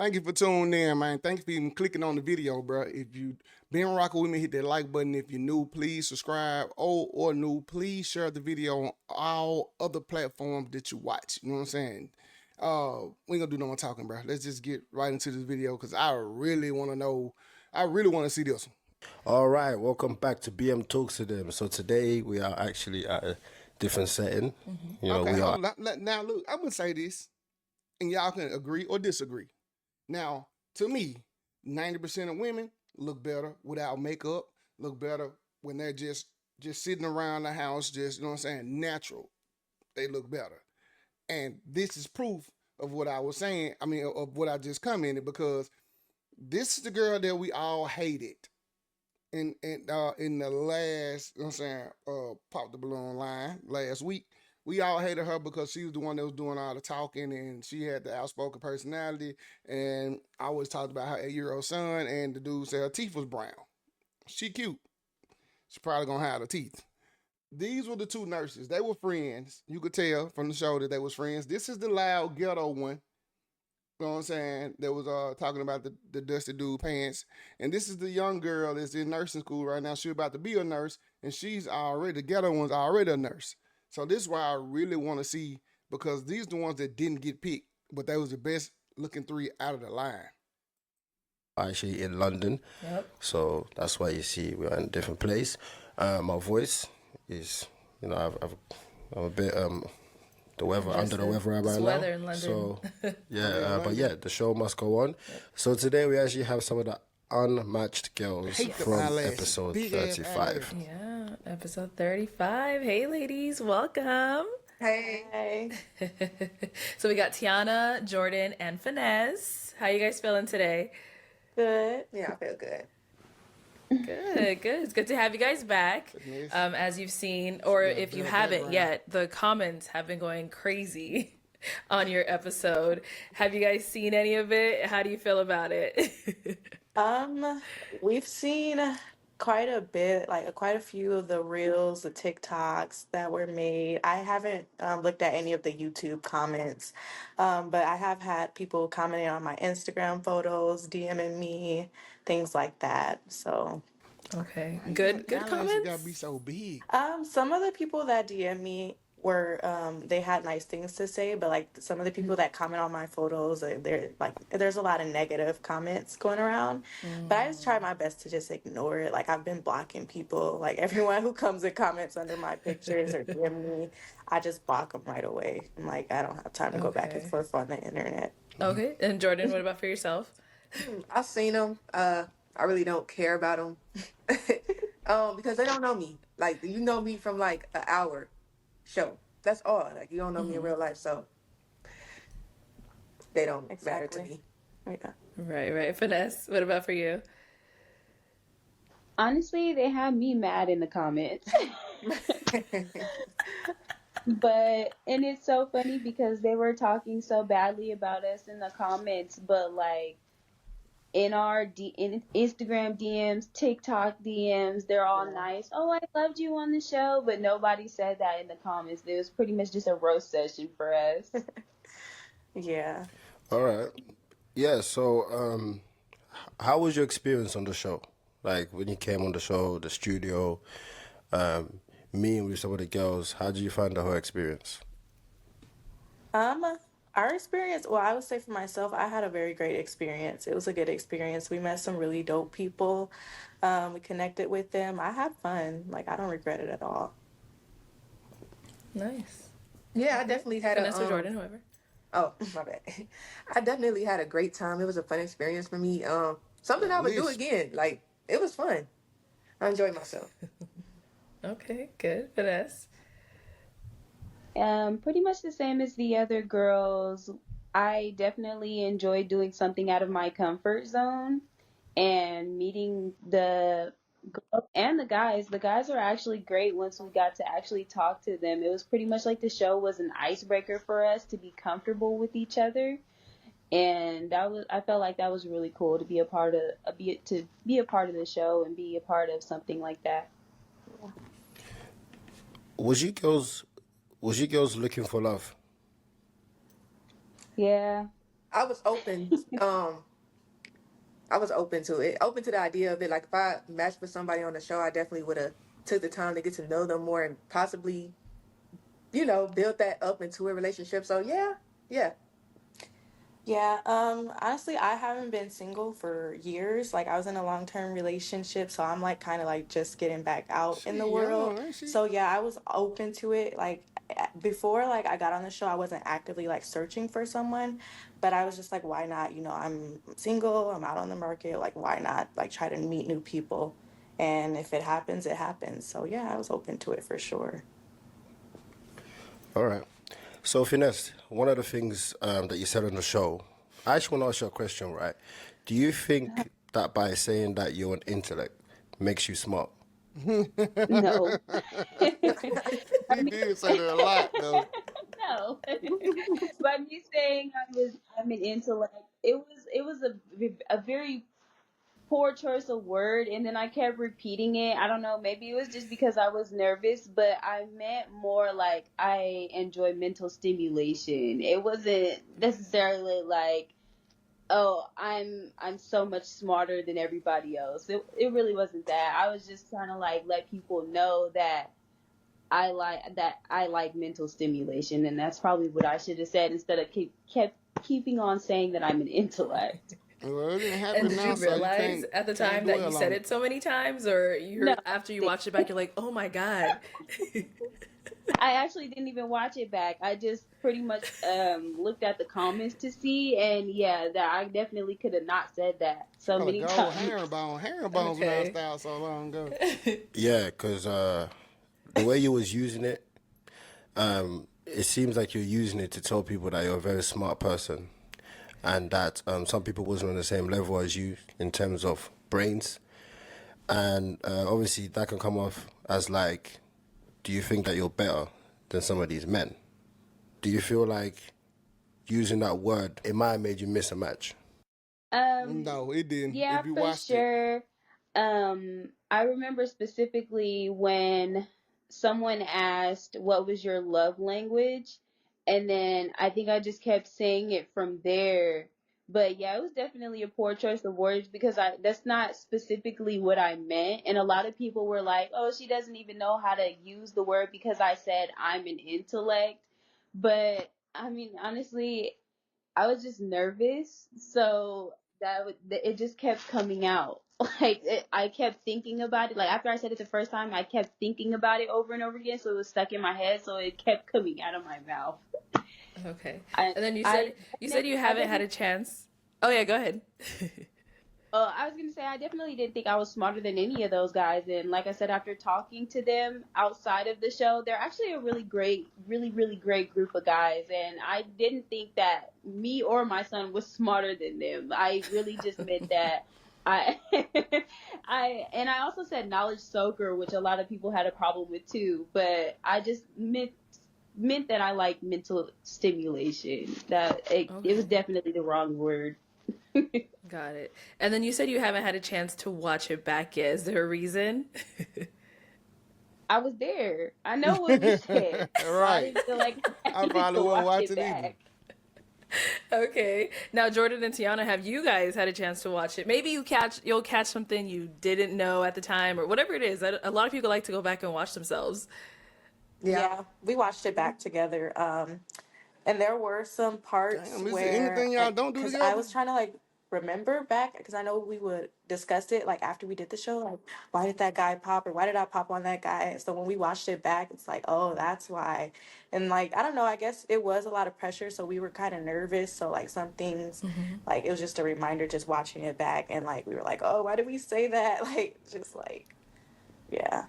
Thank you for tuning in, man. Thank you for even clicking on the video, bro. If you been rocking with me, hit that like button. If you're new, please subscribe. Old or new, please share the video on all other platforms that you watch. You know what I'm saying? We ain't gonna do no more talking, bro. Let's just get right into this video because I really want to know. I really want to see this one. All right, welcome back to BM Talks to Them. So today we are actually at a different setting. You know, Okay, we are. hold on. Now, look, I'm gonna say this, and y'all can agree or disagree. Now, to me, 90% of women look better without makeup, look better when they're just sitting around the house, just you know what I'm saying, natural. They look better. And this is proof of what I was saying. I mean, of what I just commented because this is the girl that we all hated in the last, you know what I'm saying, pop the balloon line last week. We all hated her because she was the one that was doing all the talking and she had the outspoken personality. And I always talked about her 8-year-old son, and the dude said her teeth was brown. She cute. She probably gonna have her teeth. These were the two nurses. They were friends. You could tell from the show that they was friends. This is the loud ghetto one. You know what I'm saying? That was talking about the dusty dude pants. And this is the young girl that's in nursing school right now. She's about to be a nurse, and she's already, the ghetto one's already a nurse. So this is why I really want to see, because these are the ones that didn't get picked, but they was the best looking three out of the line. Actually in London. Yep. So that's why you see we are in a different place. My voice is, you know, I'm a bit the weather under the weather right now. Weather in London. So yeah, but yeah, the show must go on. So today we actually have some of the unmatched girls from episode 35. Yeah, episode 35. Hey, ladies, welcome. Hey. So we got Tiana, Jordan, and Finesse. How you guys feeling today? Good. Yeah, I feel good. Good. It's good to have you guys back. As you've seen, or if you haven't yet, the comments have been going crazy on your episode. Have you guys seen any of it? How do you feel about it? We've seen quite a bit, like quite a few of the reels, the TikToks that were made. I haven't looked at any of the YouTube comments, but I have had people commenting on my Instagram photos, DMing me, things like that. So, Okay, good comments. Gotta be so big. some of the people that DM me were they had nice things to say, but like some of the people that comment on my photos, they're like there's a lot of negative comments going around. But I just try my best to just ignore it. Like I've been blocking people, like everyone who comes and comments under my pictures or DM me, I just block them right away. I'm like, I don't have time to go back and Okay. forth on the internet. Okay, and Jordan, what about for yourself? I've seen them. I really don't care about them because they don't know me. Like you know me from like an hour show. That's all. Like you don't know me in real life, so they don't matter to Exactly. me. Yeah. Right. Finesse, what about for you? Honestly, they had me mad in the comments. And it's so funny because they were talking so badly about us in the comments, but like in our in Instagram DMs, TikTok DMs, they're all nice. Oh, I loved you on the show, but nobody said that in the comments. It was pretty much just a roast session for us. Yeah. All right. Yeah, so how was your experience on the show? Like when you came on the show, the studio, meeting with some of the girls, how did you find the whole experience? Our experience, well, I would say for myself, I had a very great experience. It was a good experience. We met some really dope people. We connected with them. I had fun. Like, I don't regret it at all. Nice. Yeah, I definitely had Finesse or a Jordan, whoever. Oh, my bad. I definitely had a great time. It was a fun experience for me. Something I would do Listen. again. Like it was fun. I enjoyed myself. Okay, good. Finesse. Pretty much the same as the other girls. I definitely enjoyed doing something out of my comfort zone and meeting the girls and the guys. The guys were actually great once we got to actually talk to them. It was pretty much like the show was an icebreaker for us to be comfortable with each other. And I felt like that was really cool to be a part of be a part of the show and be a part of something like that. Was you girls looking for love? Yeah. I was open. I was open to it, open to the idea of it. Like if I matched with somebody on the show, I definitely would have took the time to get to know them more and possibly, build that up into a relationship. So yeah, yeah, Yeah, honestly, I haven't been single for years. Like I was in a long-term relationship, so I'm like kind of like just getting back out in the She world. young, ain't she? So yeah, I was open to it. Like before like I got on the show, I wasn't actively like searching for someone, but I was just like why not? I'm single, I'm out on the market, like why not like try to meet new people? And if it happens, it happens. So yeah, I was open to it for sure. All right. So, Finesse, one of the things that you said on the show, I just want to ask you a question, right? Do you think that by saying that you're an intellect makes you smart? No. I She mean, did say that a lot though. no. By me saying I'm an intellect, it was a very poor choice of word, and then I kept repeating it. I don't know, maybe it was just because I was nervous, but I meant more like I enjoy mental stimulation. It wasn't necessarily like, oh, I'm so much smarter than everybody else. It really wasn't that. I was just trying to like let people know that I like mental stimulation, and that's probably what I should have said instead of kept keeping on saying that I'm an intellect. Well, it didn't And happen did now, you so you realize can't at the can't time that you dwell said on it. it so many times, or No, after you watched it back, you're like, oh my god? I actually didn't even watch it back. I just pretty much looked at the comments to see, and yeah, that I definitely could have not said that She so got a many gold times. herringbone. Herringbones went out of Okay. style so long ago. Yeah, because the way you was using it, it seems like you're using it to tell people that you're a very smart person, and that some people wasn't on the same level as you in terms of brains, and obviously that can come off as like, do you think that you're better than some of these men? Do you feel like using that word it might have made you miss a match? Um, No, it didn't. yeah, If you for watched it, sure. I remember specifically when someone asked, "What was your love language?" And then I think I just kept saying it from there. But yeah, it was definitely a poor choice of words because that's not specifically what I meant. And a lot of people were like, "Oh, she doesn't even know how to use the word because I said I'm an intellect." But I mean, honestly, I was just nervous, so it just kept coming out. I kept thinking about it. Like after I said it the first time, I kept thinking about it over and over again, so it was stuck in my head. So it kept coming out of my mouth. Okay. I And then I you said you I haven't had definitely a chance. Oh yeah, go ahead. I was gonna say I definitely didn't think I was smarter than any of those guys, and like I said, after talking to them outside of the show, they're actually a really great, really great group of guys, and I didn't think that me or my son was smarter than them. I really just meant that I, I also said knowledge soaker, which a lot of people had a problem with too, but I just meant that I like mental stimulation. That it was Okay. definitely the wrong word. Got it. And then you said you haven't had a chance to watch it back yet. Is there a reason? I was there. I know what we said, so I right? didn't feel like I I needed probably to wouldn't watch watch it it either. back. Okay. Now, Jordan and Tiana, have you guys had a chance to watch it? Maybe you'll catch something you didn't know at the time, or whatever it is. A lot of people like to go back and watch themselves. yeah. Yeah, we watched it back together. And there were some parts Damn, is there where, anything y'all like, don't do because I together? was trying to, like, remember back, because I know we would discuss it, like, after we did the show, like, why did that guy pop, or why did I pop on that guy? So when we watched it back, it's like, oh, that's why. And, like, I don't know, I guess it was a lot of pressure, so we were kind of nervous. So, like, some things, like, it was just a reminder just watching it back, and, like, we were like, oh, why did we say that? Like, just like, yeah.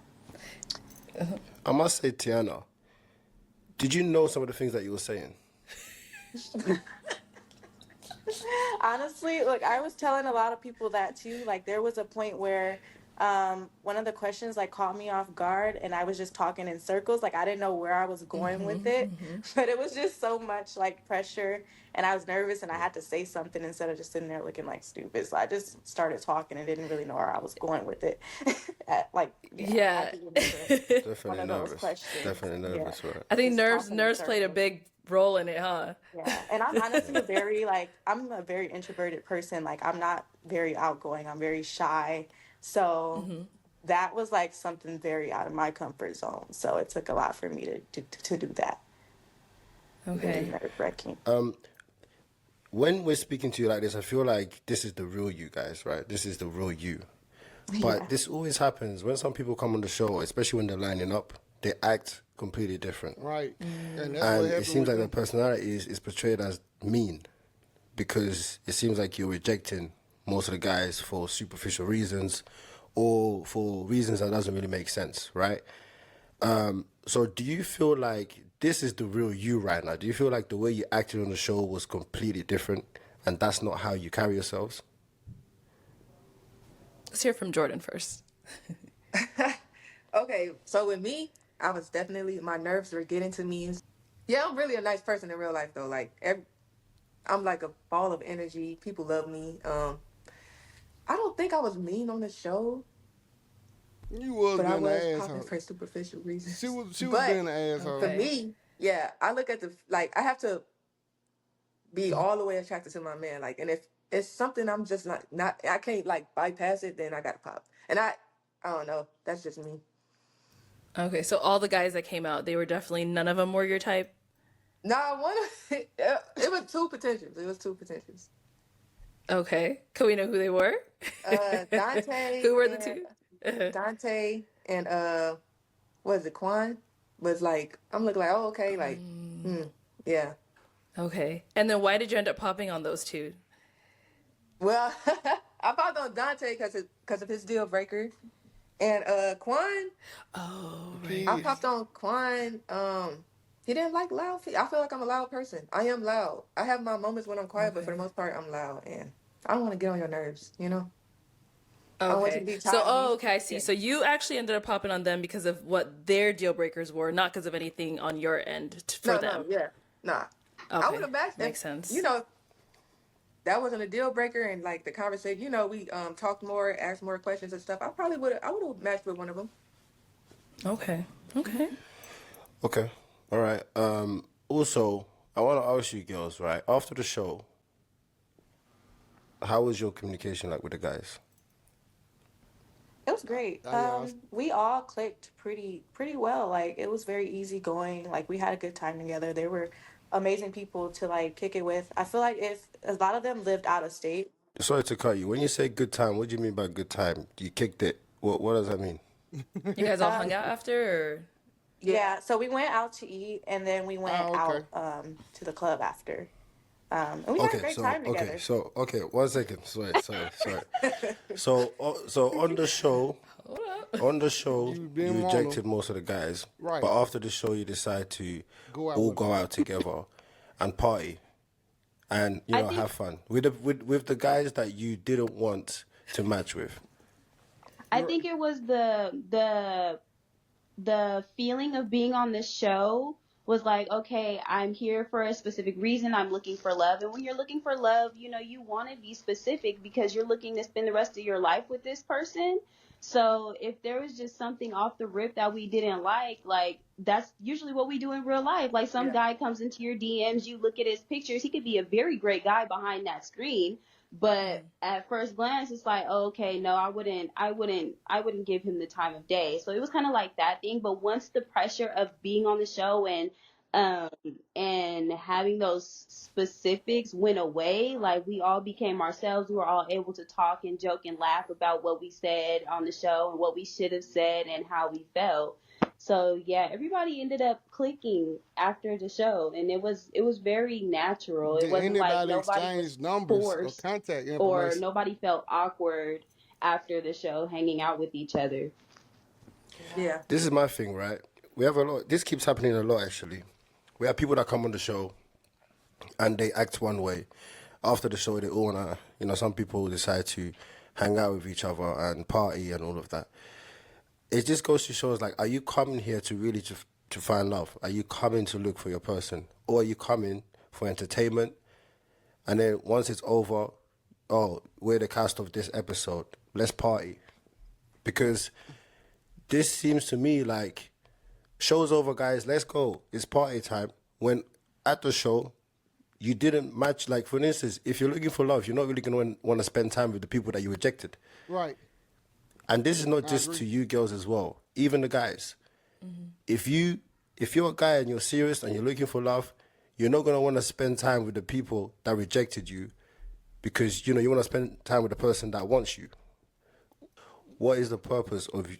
I must say, Tiana, did you know some of the things that you were saying? Honestly, look, I was telling a lot of people that too. Like, there was a point where One of the questions like caught me off guard, and I was just talking in circles. Like I didn't know where I was going with it, but it was just so much like pressure, and I was nervous, and I had to say something instead of just sitting there looking like stupid. So I just started talking and didn't really know where I was going with it. Yeah, I Yeah. can remember one Definitely of those nervous. questions. Definitely Yeah, nervous, right? I think just nerves talking in nerves played a circles. big role in it, huh? Yeah, and I'm honestly a very like I'm a very introverted person. Like I'm not very outgoing. I'm very shy. So that was like something very out of my comfort zone. So it took a lot for me to do that. Very Okay. nerve wracking. When we're speaking to you like this, I feel like this is the real you guys, right? This is the real you. But Yeah. this always happens when some people come on the show, especially when they're lining up, they act completely different. Right. And that's what And it happened seems with like their them. personality is portrayed as mean because it seems like you're rejecting most of the guys for superficial reasons or for reasons that doesn't really make sense, right? So do you feel like this is the real you right now? Do you feel like the way you acted on the show was completely different and that's not how you carry yourselves? Let's hear from Jordan first. Okay, so with me, I was definitely my nerves were getting to me. Yeah, I'm really a nice person in real life though. I'm like a ball of energy. People love me. I don't think I was mean on the show, You was but I being was an popping asshole. for superficial She reasons. was she was But being an for asshole. Okay. me, yeah, I look at the like I have to be all the way attracted to my man. Like, and if it's something I'm just not I can't like bypass it, then I gotta pop. And I don't know. That's just me. Okay, so all the guys that came out, they were definitely none of them were your type. Nah, one it was two potentials. It was two potentials. Okay. Can we know who they were? Dante Who were the and two? Uh-huh. was it Quan? Was like I'm looking like, oh okay, like yeah. Okay. And then why did you end up popping on those two? Well, I popped on Dante because of his deal breaker, and Quan. Oh, right. I Peace. popped on Quan. He didn't like loud. I feel like I'm a loud person. I am loud. I have my moments when I'm quiet, but for Okay. the most part, I'm loud, and I don't want to get on your nerves. You know, I don't want you Okay. to be So, tired of me. oh, okay, I see. Yeah. So you actually ended up popping on them because of what their deal breakers were, not because of anything on your end for No, no, them. yeah, nah. I would Okay. have matched if Makes sense. that wasn't a deal breaker and like the conversation. We talked more, asked more questions and stuff. I would have matched with one of them. Okay. Okay. Okay. All right. Also, I want to ask you girls, right? After the show, how was your communication like with the guys? It was great. Yeah. We all clicked pretty well. Like it was very easy going. Like we had a good time together. They were amazing people to like kick it with. I feel like if a lot of them lived out of state. Sorry to cut you. When you say good time, what do you mean by good time? You kicked it. What does that mean? You guys all Um, hung out after, Yeah. yeah, so we went out to eat and then we went Oh, okay. out to the club after. And we had a great time together. Okay. 1 second. Sorry. So or hold up. on the show, You you didn't want them. rejected most of the guys, Right. but after the show, you decide to Go out all with them. go out together and party and I think have fun with the guys that you didn't want to match with. I think it was the feeling of being on this show was like, okay, I'm here for a specific reason. I'm looking for love. And when you're looking for love, you want to be specific because you're looking to spend the rest of your life with this person. So if there was just something off the rip that we didn't like that's usually what we do in real life. Like some Yeah. guy comes into your DMs, you look at his pictures, he could be a very great guy behind that screen. But at first glance, it's like, oh, okay, no, I wouldn't give him the time of day. So it was kind of like that thing. But once the pressure of being on the show um, and having those specifics went away, like we all became ourselves. We were all able to talk and joke and laugh about what we said on the show and what we should have said and how we felt. So yeah, everybody ended up clicking after the show, and it was very natural. It Did wasn't like anybody nobody was exchange numbers or forced contact or information? nobody felt awkward after the show hanging out with each other. Yeah. This is my thing, right? We have a lot. This keeps happening a lot, actually. We have people that come on the show and they act one way. After the show, they all wanna, some people decide to hang out with each other and party and all of that. It just goes to show us, like, are you coming here to really to find love? Are you coming to look for your person, or are you coming for entertainment? And then once it's over, oh, we're the cast of this episode. Let's party, because this seems to me like show's over, guys. Let's go. It's party time. When at the show, you didn't match. Like, for instance, if you're looking for love, you're not really gonna want to spend time with the people that you rejected. Right. And this is not I just agree. to you girls as well, even the guys. If you're a guy and you're serious and you're looking for love, you're not gonna want to spend time with the people that rejected you, because you want to spend time with the person that wants you. What is the purpose of you?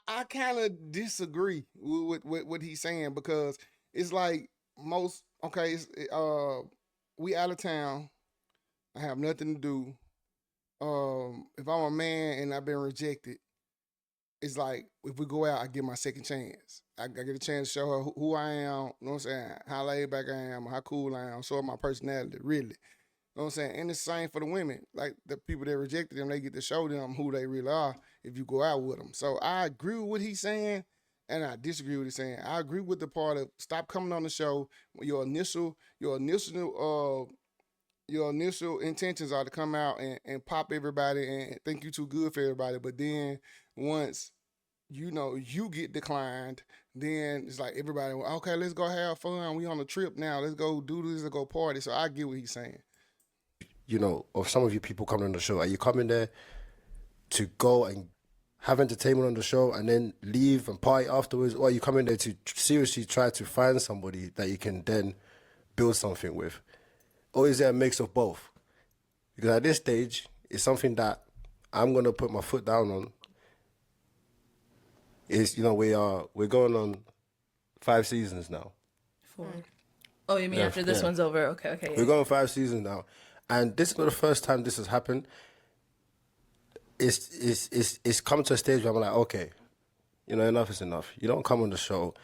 I kind of disagree with what he's saying, because it's like most okay. We out of town. I have nothing to do. If I'm a man and I've been rejected, it's like if we go out, I get my second chance. I get a chance to show her who I am. You know what I'm saying? How laid back I am, how cool I am, show her my personality, really. You know what I'm saying? And it's the same for the women. Like the people that rejected them, they get to show them who they really are if you go out with them. So I agree with what he's saying, and I disagree with what he's saying. I agree with the part of stop coming on the show. Your initial intentions are to come out and pop everybody and think you too good for everybody. But then once you get declined, then it's like everybody, well, okay, let's go have fun. We on a trip now. Let's go do this. Let's go party. So I get what he's saying. Or some of you people coming on the show, are you coming there to go and have entertainment on the show and then leave and party afterwards, or are you coming there to seriously try to find somebody that you can then build something with? Or is it a mix of both? Because at this stage, it's something that I'm gonna put my foot down on. Is we're going on 5 seasons now. 4. Oh, you mean Yeah, after this yeah. one's over? Okay, okay. We're Yeah. going 5 seasons now, and this is not the first time this has happened. It's come to a stage where I'm like, okay, enough is enough. You don't come on the show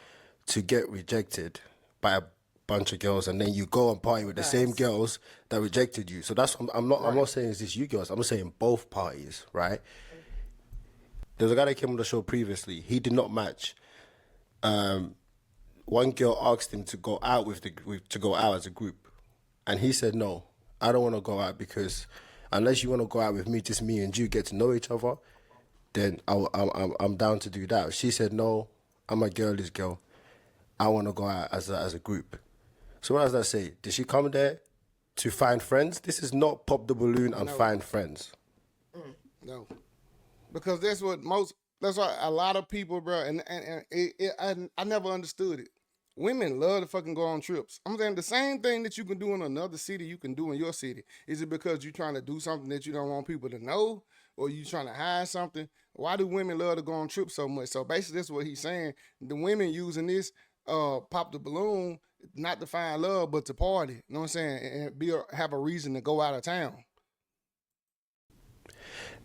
to get rejected by a bunch of girls, and then you go and party with the same Facts. girls that rejected you. So that's I'm not saying it's just you girls. I'm saying both parties, right? There's a guy that came on the show previously. He did not match. One girl asked him to go out to go out as a group, and he said no. I don't want to go out, because unless you want to go out with me, just me and you get to know each other, then I'm down to do that. She said no. I'm a girlish girl. I want to go out as a group. So what does that say? Did she come there to find friends? This is not pop the balloon and No. find friends. No, because that's why a lot of people, bro, I never understood it. Women love to fucking go on trips. I'm saying the same thing that you can do in another city, you can do in your city. Is it because you're trying to do something that you don't want people to know, or you trying to hide something? Why do women love to go on trips so much? So basically, that's what he's saying. The women using this pop the balloon not to find love, but to party. You know what I'm saying? And have a reason to go out of town.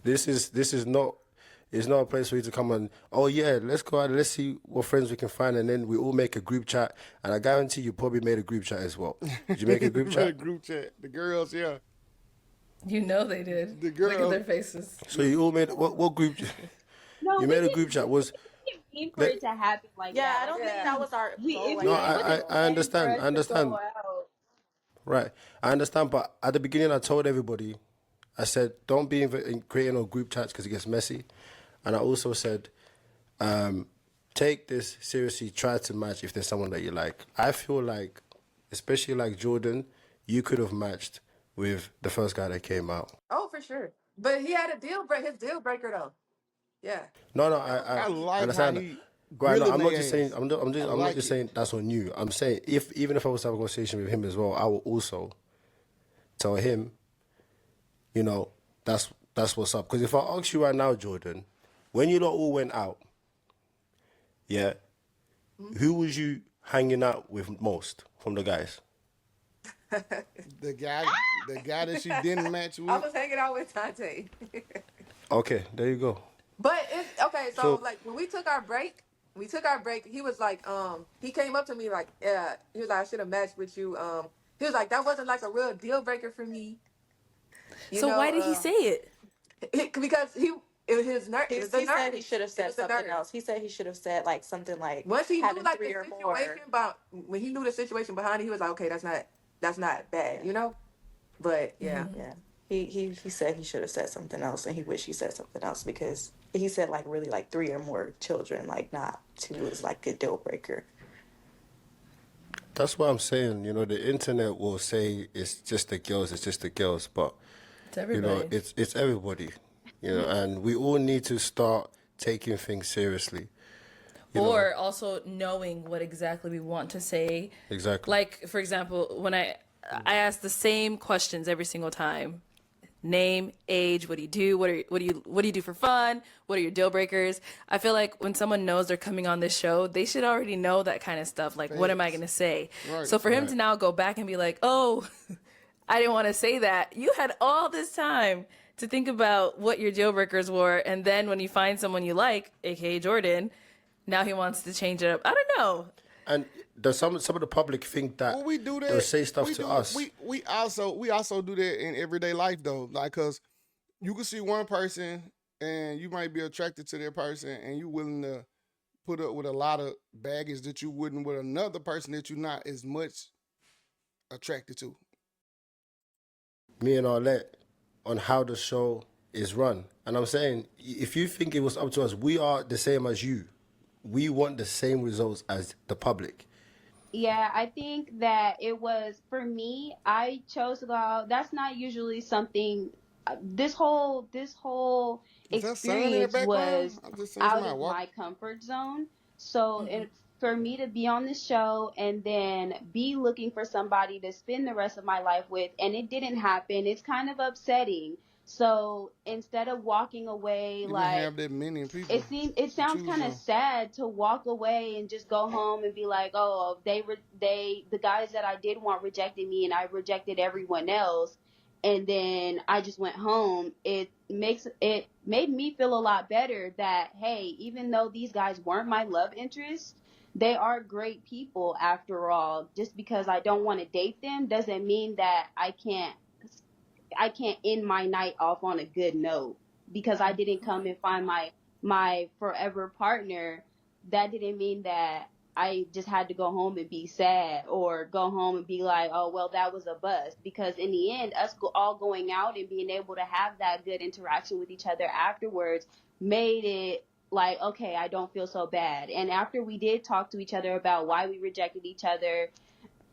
This is not. It's not a place for you to come and, oh yeah, let's go out and let's see what friends we can find, and then we all make a group chat. And I guarantee you probably made a group chat as well. Did you make a group The chat? group chat. The girls, yeah. You know they did. The Look at girl- their faces. So you all made what group? No, You we made a didn't- group chat. Was we didn't mean for it to happen like Yeah, that. I don't Like, think that was our goal. if Like No, you that. wasn't I planning understand. for I us to understand. go out. Right. I understand. But at the beginning, I told everybody, I said, don't be creating no group chats because it gets messy. And I also said, take this seriously. Try to match if there's someone that you like. I feel like, especially like Jordan, you could have matched with the first guy that came out. Oh, for sure. But he had a his deal breaker though. Yeah. No, I I like how understand. he Right, no, grilling I'm not their just saying. ass. I'm not like just it. saying that's on you. I'm saying even if I was to have a conversation with him as well, I will also tell him, that's what's up. Because if I ask you right now, Jordan, when you lot all went out, yeah, who was you hanging out with most from the guys? The guy that she didn't match I with. was hanging out with Tante. Okay, there you go. But it's okay, so So like when we took our break, he was like, he came up to me like, yeah, he was like, I should have matched with you. He was like, that wasn't like a real deal breaker for me. So why did he say it? Because he it was his nerve. It was the He said he nerves. should have It said was the something nerves. else. He said he should have said like something like Once he knew having like the three or more. situation about when he knew the situation behind it, he was like, okay, that's not bad, Yeah, you know. But yeah, Mm-hmm. yeah. He said he should have said something else, and he wished he said something else because he said like really like three or more children, like not two is like a deal breaker. That's what I'm saying. You know, the internet will say it's just the girls, it's just the girls, but It's you know, everybody. it's everybody. You know, and we all need to start taking things seriously. You know, Or also knowing what exactly we want to say. exactly. Like, for example, when I ask the same questions every single time. Name, age, what do you do? What do you do for fun? What are your deal breakers? I feel like when someone knows they're coming on this show, they should already know that kind of stuff. Like, what am I Facts. gonna say? Right. So for him Right. to now go back and be like, "Oh, I didn't want to say that," you had all this time to think about what your deal breakers were, and then when you find someone you like, aka Jordan, now he wants to change it up. I don't know. And does some of the public think that Well, we do they'll that. say stuff We to do. us? We also do that in everyday life though. Like, cause you can see one person and you might be attracted to that person, and you willing to put up with a lot of baggage that you wouldn't with another person that you're not as much attracted to. Me and Arlette on how the show is run. And I'm saying, if you think it was up to us, we are the same as you. We want the same results as the public. Yeah, I think that it was for me. I chose to go out. That's not usually something. This whole Is that sun in the experience background? was I'm just seeing out somebody of walk. my comfort zone. So for me to be on the show and then be looking for somebody to spend the rest of my life with, and it didn't happen. It's kind of upsetting. So instead of walking away You didn't like have that many people it to sounds choose kind of from. sad to walk away and just go home and be like, oh, the guys that I did want rejected me and I rejected everyone else, and then I just went home. It made me feel a lot better that hey, even though these guys weren't my love interest, they are great people after all. Just because I don't want to date them doesn't mean that I can't end my night off on a good note because I didn't come and find my forever partner. That didn't mean that I just had to go home and be sad or go home and be like, oh well, that was a bust. Because in the end, all going out and being able to have that good interaction with each other afterwards made it like, okay, I don't feel so bad. And after we did talk to each other about why we rejected each other,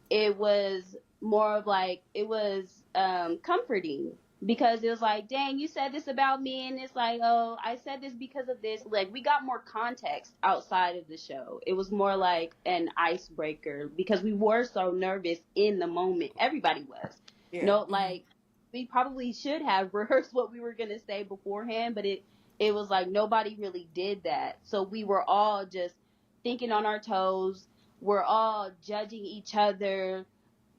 it was more of like it was comforting because it was like, dang, you said this about me, and it's like, oh, I said this because of this. Like we got more context outside of the show. It was more like an icebreaker because we were so nervous in the moment. Everybody was. yeah. No, like we probably should have rehearsed what we were gonna say beforehand, but it was like nobody really did that. So we were all just thinking on our toes. We're all judging each other.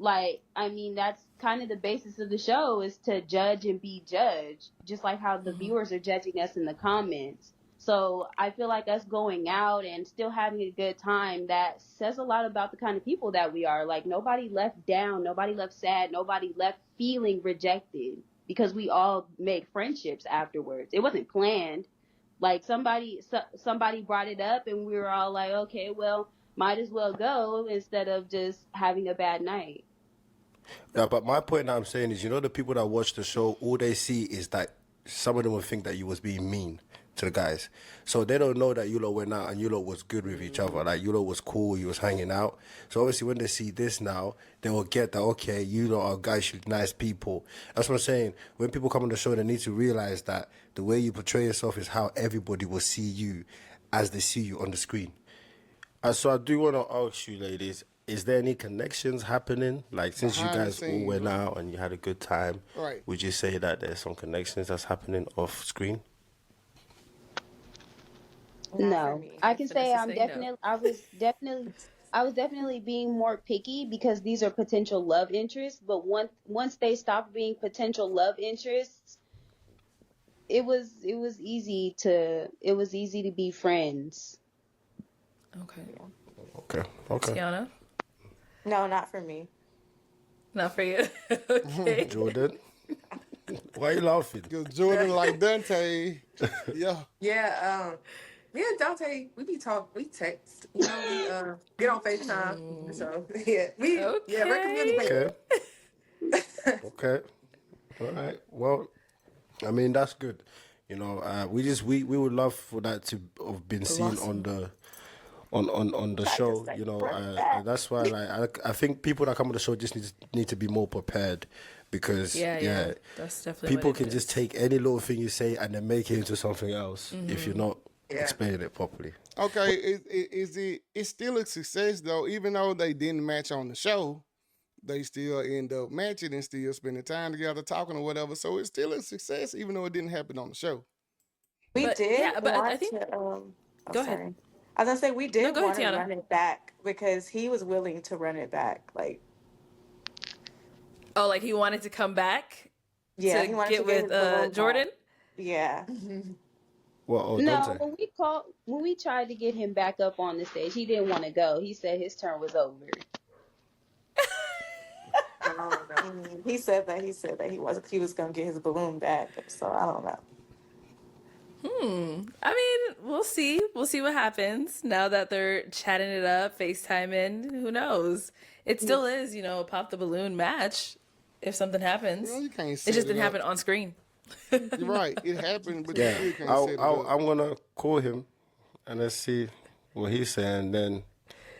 Like, I mean, that's kind of the basis of the show is to judge and be judged, just like how the viewers are judging us in the comments. So I feel like us going out and still having a good time, that says a lot about the kind of people that we are. Like nobody left down, nobody left sad, nobody left feeling rejected because we all made friendships afterwards. It wasn't planned. Like somebody brought it up and we were all like, okay, well, might as well go instead of just having a bad night. Yeah, but my point that I'm saying is, you know, the people that watch the show, all they see is that some of them will think that you was being mean to the guys. So they don't know that you lot went out and you lot was good with each other. Like, you lot was cool, you was hanging out. So obviously when they see this now, they will get that, okay, you lot are guys, you nice people. That's what I'm saying. When people come on the show, they need to realize that the way you portray yourself is how everybody will see you as they see you on the screen. So I do want to ask you, ladies, is there any connections happening? Like, since you Behind the guys all scenes, went right? out and you had a good time, Right. would you say that there's some connections that's happening off screen? Not for No, me. I can say Vanessa say no. I was definitely being more picky because these are potential love interests. But once they stopped being potential love interests, it was easy to be friends. Okay. Yeah. Okay, okay. Tiana, No, not for me. not for you. Okay. Jordan? Why are you laughing? Because Jordan like Dante. Yeah. Yeah, me and Dante, we text, we get on FaceTime. So we're communicating. Okay. Okay, okay, all right. Well, I mean that's good. We would love for that to have been seen on Blossom. the I just show. like bring it back. That's why I think people that come on the show just need to be more prepared because Yeah, yeah. That's definitely what people it can just is. take any little thing you say and then make it into something else if you're not Yeah. explaining it properly. Okay, it's still a success though, even though they didn't match on the show, they still end up matching and still spending time together talking or whatever. So it's still a success, even though it didn't happen on the show. We But did yeah, but I want think to. Oh, go ahead. sorry. I was gonna say we No, did go ahead, want to Tiana. run it back because he was willing to run it back. Like, Oh, like he wanted to come back yeah, to he wanted to get get with his balloon back. Jordan. Yeah. Well, oh No, Dante. when we tried to get him back up on the stage, he didn't want to go. He said his turn was over. I don't know. He said that. He said that he was gonna get his balloon back. So I don't know. I mean, we'll see. We'll see what happens now that they're chatting it up, FaceTiming. Who knows? It still is, a pop the balloon match if something happens. You can't It set just it didn't up. happen on screen. You're right. It happened, but you Yeah, still can't set it up. I'm gonna call him and let's see what he's saying. Then,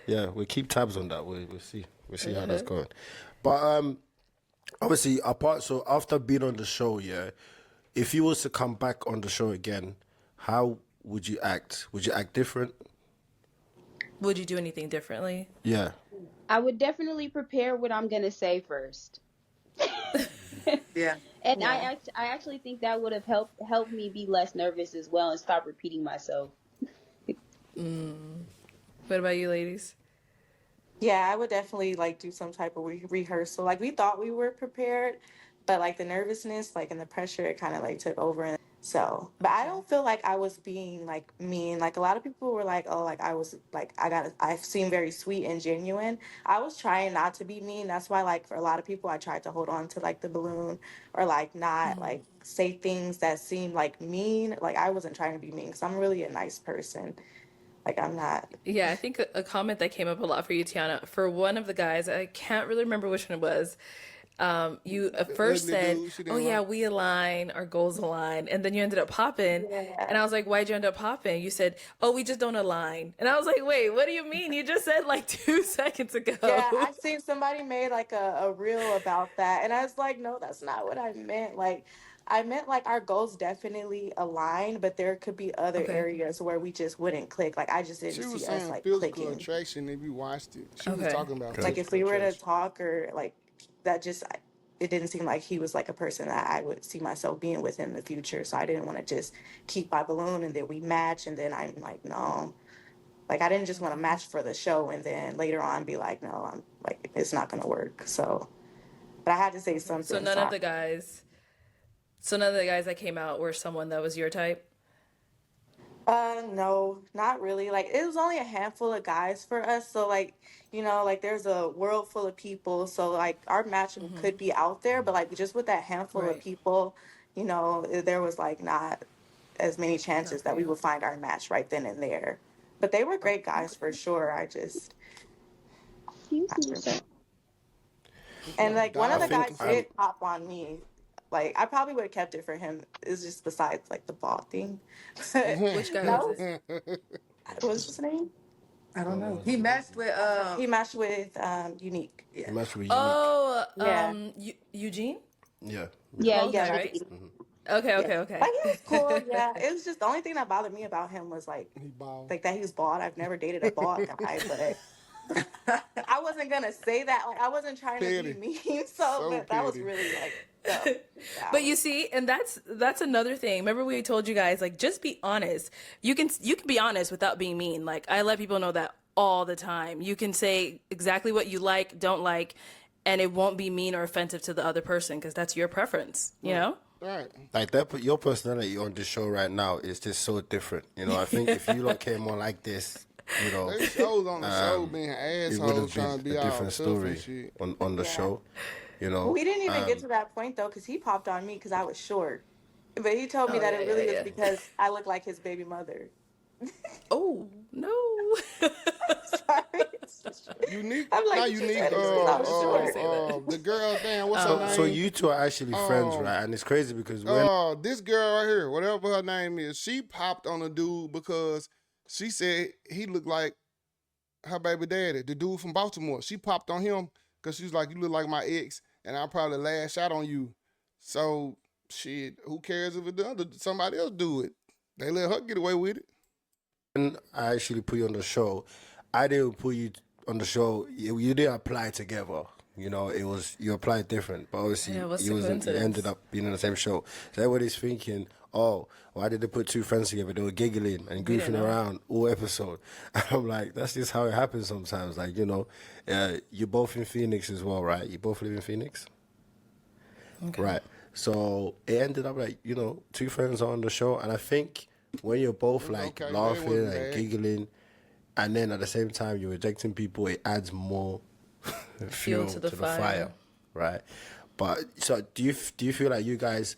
yeah, we keep tabs on that. We'll see how that's going. But obviously, apart so after being on the show, yeah, if you was to come back on the show again, how would you act? Would you act different? Would you do anything differently? Yeah, I would definitely prepare what I'm gonna say first. Yeah. And Yeah. I actually think that would have helped me be less nervous as well and stop repeating myself. What about you, ladies? Yeah, I would definitely like do some type of rehearsal. Like we thought we were prepared, but like the nervousness, like and the pressure, it kind of like took over. And so, but I don't feel like I was being like mean. Like a lot of people were like, oh, like I was like I seem very sweet and genuine. I was trying not to be mean. That's why like for a lot of people, I tried to hold on to like the balloon or like not like say things that seemed like mean. Like I wasn't trying to be mean because I'm really a nice person. Like I'm not. Yeah, I think a comment that came up a lot for you, Tiana, for one of the guys, I can't really remember which one it was. You at first Ugly said, dude, she "Oh didn't yeah, like. we align, our goals align," and then you ended up popping, and Yeah. I was like, "Why'd you end up popping?" You said, "Oh, we just don't align," and I was like, "Wait, what do you mean? You just said like 2 seconds Yeah, ago." I seen somebody made like a reel about that, and I was like, no, that's not what I meant. Like, I meant like our goals definitely align, but there could be other Okay, areas where we just wouldn't click. Like, I just didn't She was see us saying like physical clicking. attraction if you watched it. She was okay, talking about okay. Like, if physical we were to attraction. talk or like that, it didn't seem like he was like a person that I would see myself being with in the future. So I didn't want to just keep my balloon and then we match, and then I'm like, no. Like I didn't just want to okay. match for the show and then later on be like, no, I'm like it's not gonna work. So, but I had to say Okay. So something. none of the guys, so none of the guys that came out were someone that was your type. No, not really. Like it was only a handful of guys for us. So like, like there's a world full of people. So like our match could be out there, but like just with that handful of Right. people, there was like not as many Not chances for that we you. would find our match right then and there. But they were great guys for Okay. sure. I just Excuse me, sir. And like one I of the Dog think guys looking for I'm. did pop on me. Like I probably would have kept it for him. It's just besides like the ball thing. But Which guy was no, it? what's his name? I don't know. He matched with He matched with Unique. He yeah. must be unique. Oh, Yeah, Eugene, Yeah, the Yeah, bald you guy, yeah, right? did. Okay, yeah. okay, Like he was cool. okay. Yeah, it was just the only thing that bothered me about him was he bald. like that he was bald. I've never dated a bald guy, but I wasn't gonna say that. Like I wasn't trying to be Petty. mean. So, So but that was petty. really like dumb. But That you was. see, and that's another thing. Remember we told you guys like just be honest. You can be honest without being mean. Like I let people know that all the time. You can say exactly what you like, don't like, and it won't be mean or offensive to the other person because that's your preference, you Right. know? Right. like that. But your personality on this show right now is just so different. I think if you lot came on like this, They shows on the show being it would assholes have been trying to a be all different tough and story shit. on the Yeah. show. You know, We didn't even get to that point though, because he popped on me because I was short. But he told me Oh that yeah, it yeah, really was yeah. because I look like his baby mother. Oh no. Sorry. Unique, I'm like, not you just unique. said it because I was Listen, why you short. say that? The girl, damn, what's her so name? you two are actually friends, Um, right? And it's crazy because when this girl right here, whatever her name is, she popped on a dude because she said he looked like her baby daddy, the dude from Baltimore. She popped on him because she was like, "You look like my ex, and I'll probably lash out on you." So shit, who cares if somebody else do it? They let her get away with it. I actually put you on the show, I didn't put you on the show. You didn't apply together. You know, it was you applied different, but Yeah, obviously what's the you ended coincidence? up being in the same show. So everybody's thinking, oh, why did they put two friends together? They were giggling and We didn't goofing know. around all episode. And I'm like, that's just how it happens sometimes. Like you're both in Phoenix as well, right? You both live in Phoenix. Okay. Right. So it ended up like, two friends are on the show. And I think when you're It both was like okay. They laughing wasn't and bad. giggling, and then at the same time you're rejecting people, it adds more Fuel to fuel the to the fire. fire. Right. But so do you feel like you guys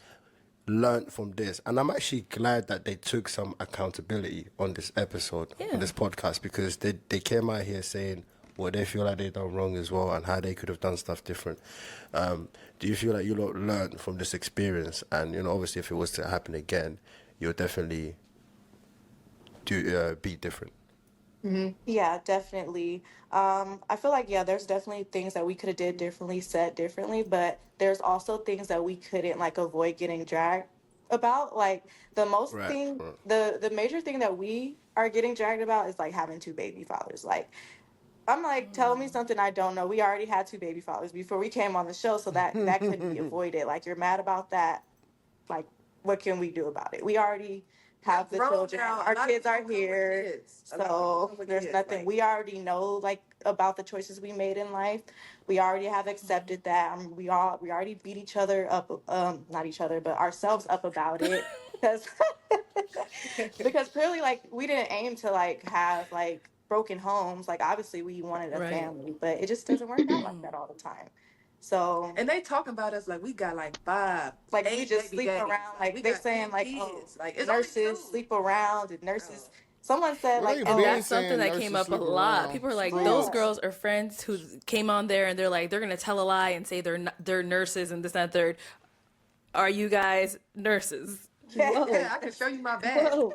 learned from this? And I'm actually glad that they took some accountability on this episode, on Yeah. this podcast, because they came out here saying what they feel like they done wrong as well and how they could have done stuff different. Do you feel like you lot learned from this experience? And obviously, if it was to happen again, you'll definitely do be different. Yeah, definitely. I feel like, yeah, there's definitely things that we could have did differently, said differently, but there's also things that we couldn't like avoid getting dragged about. Like the most Right. thing, Right. the major thing that we are getting dragged about is like having two baby fathers. Like I'm like, tell me something I don't know. We already had two baby fathers before we came on the show, so that could be avoided. Like you're mad about that. Like, what can we do about it? We already have the Grown children. now, a Our lot of kids people are come with here. kids. A lot of people So come with there's kids. nothing. Like, We already know like about the choices we made in life. We already have accepted that. We already beat each other up. Not each other, but ourselves up about it because because clearly like we didn't aim to like have like broken homes. Like obviously we wanted a Right. family, but it just doesn't work out like that all the time. So and they talking about us like we got like five, like we eight just baby sleep daddies. around. Like we Like they got saying 10 like, oh, kids. Like it's only nurses two. sleep around and nurses. Oh. Someone said Well, like, they And been that's oh, something saying that came nurses up a sleep lot. around. People are like, those yeah, Scrubs. girls are friends who came on there and they're gonna tell a lie and say they're nurses and this and that third. Are you guys nurses? yeah. Yeah, Whoa. I can show you my badge. Whoa.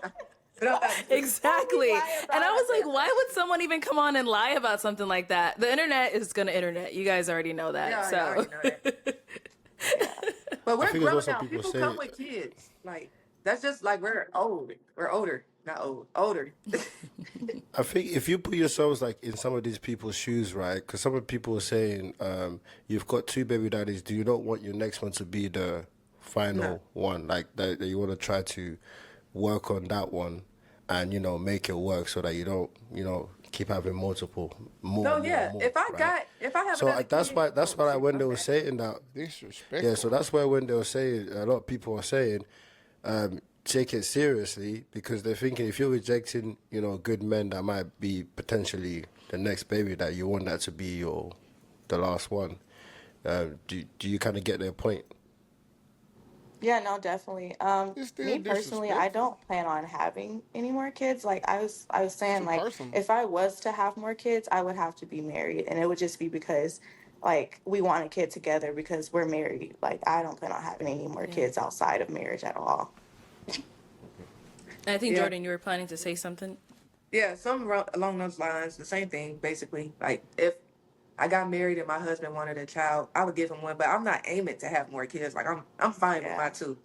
But I'm not. Why we Exactly. lie And I about was it? like, why would someone even come on and lie about something like that? The internet is gonna internet. You guys already know that. Yeah, I So already know that. Yeah, But I we're think it's what grown some now. people People come say. with kids. Like that's just like we're old. We're older. Not old. Older. I think if you put yourselves like in some of these people's shoes, right? Because some of the people are saying, you've got two baby daddies. Do you not want your next one to be the No. final one? Like that you want to try to work on that one and make it work so that you don't keep having multiple more No, and more and yeah. more, right? If I have So another that's kid, why oh shit, when my they were bad. saying that, yeah, so Disrespectful. that's why when they were saying, a lot of people are saying, take it seriously because they're thinking if you're rejecting, good men that might be potentially the next baby that you want that to be the last one. Do you kind of get their point? yeah, no, definitely. It's still Me personally, I disrespectful. don't plan on having any more kids. Like I was saying, Too like personal. if I was to have more kids, I would have to be married, and it would just be because like we want a kid together because we're married. Like I don't plan on having any more yeah. kids outside of marriage at all. And I think Yeah. Jordan, you were planning to say something. Yeah, along those lines. The same thing, basically. Like if I got married and my husband wanted a child, I would give him one. But I'm not aiming to have more kids. Like I'm fine with Yeah. my two.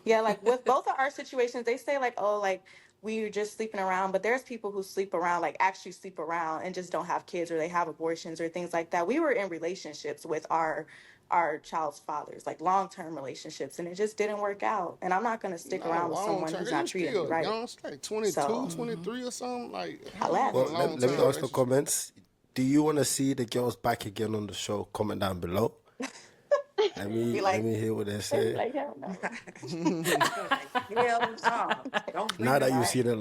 Yeah, like with both of our situations, they say like, oh, like we're just sleeping around, but there's people who sleep around, like actually sleep around and just don't have kids or they have abortions or things like that. We were in relationships with our child's fathers, like long-term relationships, and it just didn't work out. And I'm not gonna stick No, around with long someone term. who's You not treating me still right. young. It's like 22, So 23 or something. Like, how holla you at in a Well, me. long let me term ask the relationship? comments. Do you want to see the girls back again on the show? Comment down below. Be let like, me hear what they they'd be say. like, hell no. Like, hell no. Don't bring Now that them you've back. seen it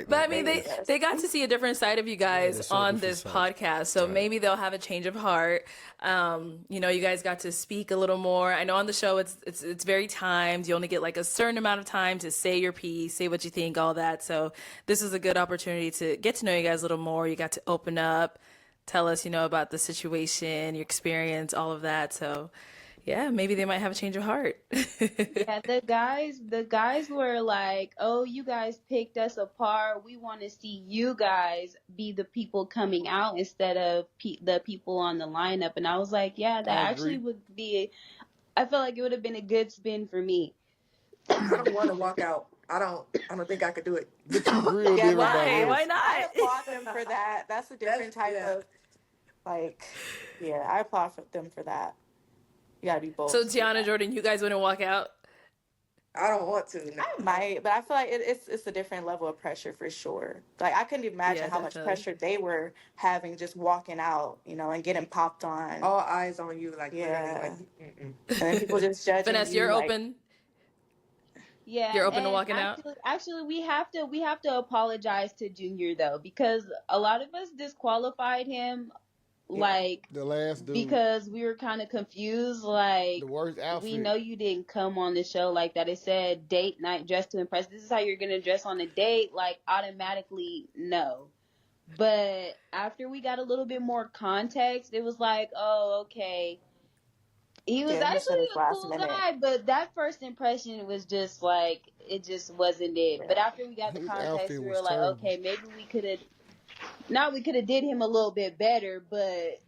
But I mean, like they this. they got to see a different side of you Yeah, guys they saw a on different this side. podcast, so Right. maybe they'll have a change of heart. You guys got to speak a little more. I know on the show it's very timed. You only get like a certain amount of time to say your piece, say what you think, all that. So this is a good opportunity to get to know you guys a little more. You got to open up, tell us, about the situation, your experience, all of that. So yeah, maybe they might have a change of heart. Yeah, the guys were like, "Oh, you guys picked us apart. We want to see you guys be the people coming out instead of the people on the lineup." And I was like, "Yeah, I that actually agree. would be. I feel like it would have been a good spin for me." I don't want to walk out. I don't think I could do it. But you grilled Yeah, no, everybody Why? else. Why I not? applaud them for that. That's a different type Yeah. of, like, yeah, I applaud them for that. You gotta be bold So to do Tiana, that. Jordan, you guys wouldn't walk out? I don't want to. No. I might, but I feel like it's a different level of pressure for sure. Like I couldn't Yeah, imagine how much definitely. pressure they were having just walking out, and getting popped on. All eyes on you, like literally, Yeah, like. Mm-mm. and then people just judging Vanessa, you, like, Yeah, you're open to and walking out? actually we have to apologize to Junior though, because a lot of us disqualified him, yeah, like, The last dude, because we were kind of confused. the Like, worst we outfit. know you didn't come on the show like that. It said date night, dress to impress. This is how you're gonna dress on a date. Like, automatically no. But after we got a little bit more context, it was like, oh, okay. He was yeah. He said actually it's a last cool minute. guy, but that first impression was just like, it just wasn't it. But Yeah, after we got the His context, outfit we was were like, terrible. okay, maybe we could have, not we could have did him a little bit better, but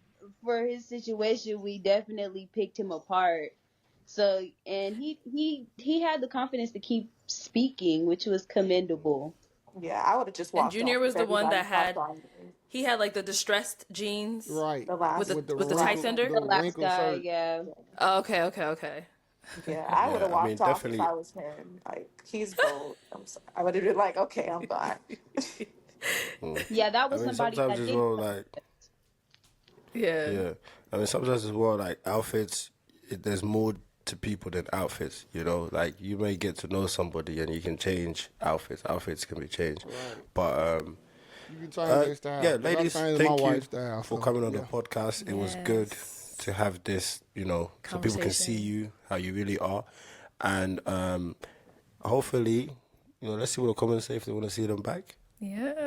for his situation, we definitely picked him apart. So, and he had the confidence to keep speaking, which was commendable. yeah. I would have just And walked Junior off if was the one everybody that popped had on me. he had like the distressed jeans Right. The with last, the With the with the the tights last wrinkle, one. under. the The last wrinkle guy, shirt. yeah. Oh, okay, okay, okay. Yeah, I would Yeah, have I mean walked off if definitely. I was him. Like he's bold. I'm sorry. I would have been like, okay, I'm gone. Yeah, that I was mean somebody sometimes that as didn't. well like Yeah. yeah. I mean sometimes as well like outfits. There's more to people than outfits. Like you may get to know somebody and you can change outfits. Outfits can be changed, Right. but You can change their yeah, style. Cause I ladies, changed my thank you wife's style. for So coming on the yeah. podcast. It was good Yes. to have this, so people can see Conversation. you how you really are, and hopefully, let's see what the comments say if they want to see them back.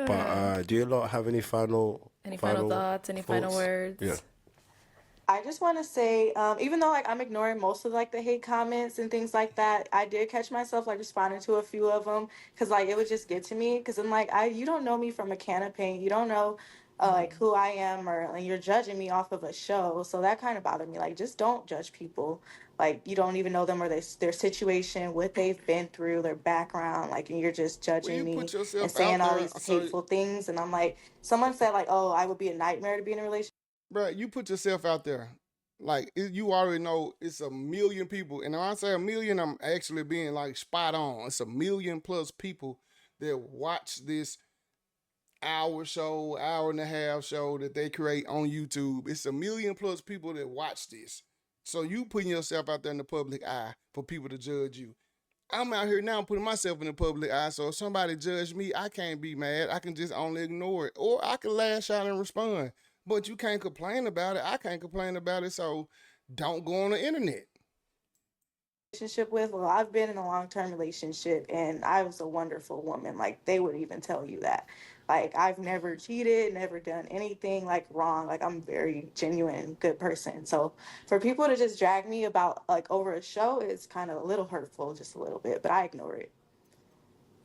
But Yeah. do you lot have any final Any final final thoughts? Any final thoughts? Yeah. words? I just want to say, even though like I'm ignoring most of like the hate comments and things like that, I did catch myself like responding to a few of them because like it would just get to me because I'm like, you don't know me from a can of paint, you don't know like who I am, or like, you're judging me off of a show, so that kind of bothered me. Like, just don't judge people. Like you don't even know them or their situation, what they've been through, their background. Like, and you're just Well, judging you me put and yourself saying out all there. these So, hateful things, and I'm like, someone said like, oh, I would be a nightmare to be in a relationship. bro, you put yourself out there. Like you already know it's a million people, and when I say a million, I'm actually being like spot on. It's a million plus people that watch this hour show, hour and a half show that they create on YouTube. It's a million plus people that watch this. So you putting yourself out there in the public eye for people to judge you. I'm out here now putting myself in the public eye. So if somebody judge me, I can't be mad. I can just only ignore it. Or I can lash out and respond. But you can't complain about it. I can't complain about it. So don't go on the internet. Relationship with, well, I've been in a long-term relationship and I was a wonderful woman. Like they would even tell you that. Like I've never cheated, never done anything like wrong. Like I'm a very genuine good person. So for people to just drag me about like over a show is kind of a little hurtful, just a little bit, but I ignore it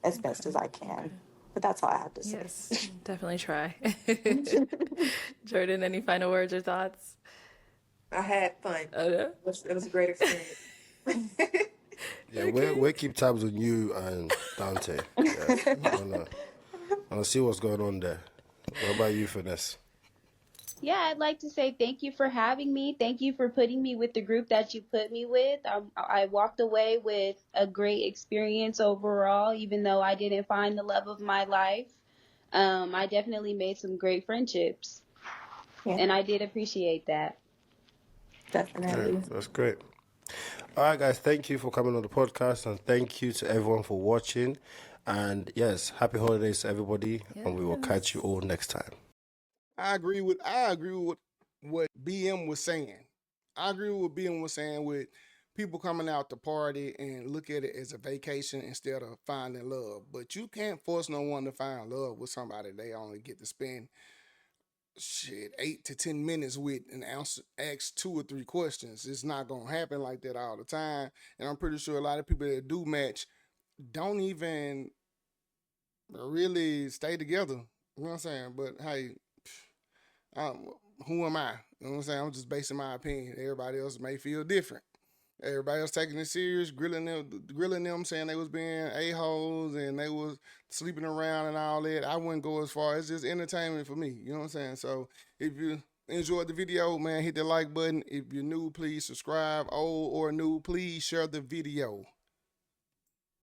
as best as Okay. I can. Okay. But that's all I have to say. Yes. Definitely try. Jordan, any final words or thoughts? I had fun. Oh no? It was a great experience. Yeah, Okay. we'll keep tabs on you and Dante. Yeah, I wanna see what's going on there. What about you, Finesse? Yeah, I'd like to say thank you for having me. Thank you for putting me with the group that you put me with. I walked away with a great experience overall, even though I didn't find the love of my life. I definitely made some great friendships, Yeah, and I did appreciate that. Yeah, definitely. that's great. All right, guys, thank you for coming on the podcast, and thank you to everyone for watching. And yes, happy holidays to everybody, and we will catch you Yes. all next time. I agree with what BM was saying. I agree with what BM was saying with people coming out to party and look at it as a vacation instead of finding love. But you can't force no one to find love with somebody they only get to spend 8 to 10 minutes with and ask 2 or 3 questions. It's not gonna happen like that all the time. And I'm pretty sure a lot of people that do match don't even really stay together. You know what I'm saying? But hey, um, who am I? You know what I'm saying? I'm just basing my opinion. Everybody else may feel different. Everybody else taking it serious, grilling them, saying they was being a holes and they was sleeping around and all that. I wouldn't go as far. It's just entertainment for me. You know what I'm saying? So if you enjoyed the video, man, hit the like button. If you're new, please subscribe. Old or new, please share the video.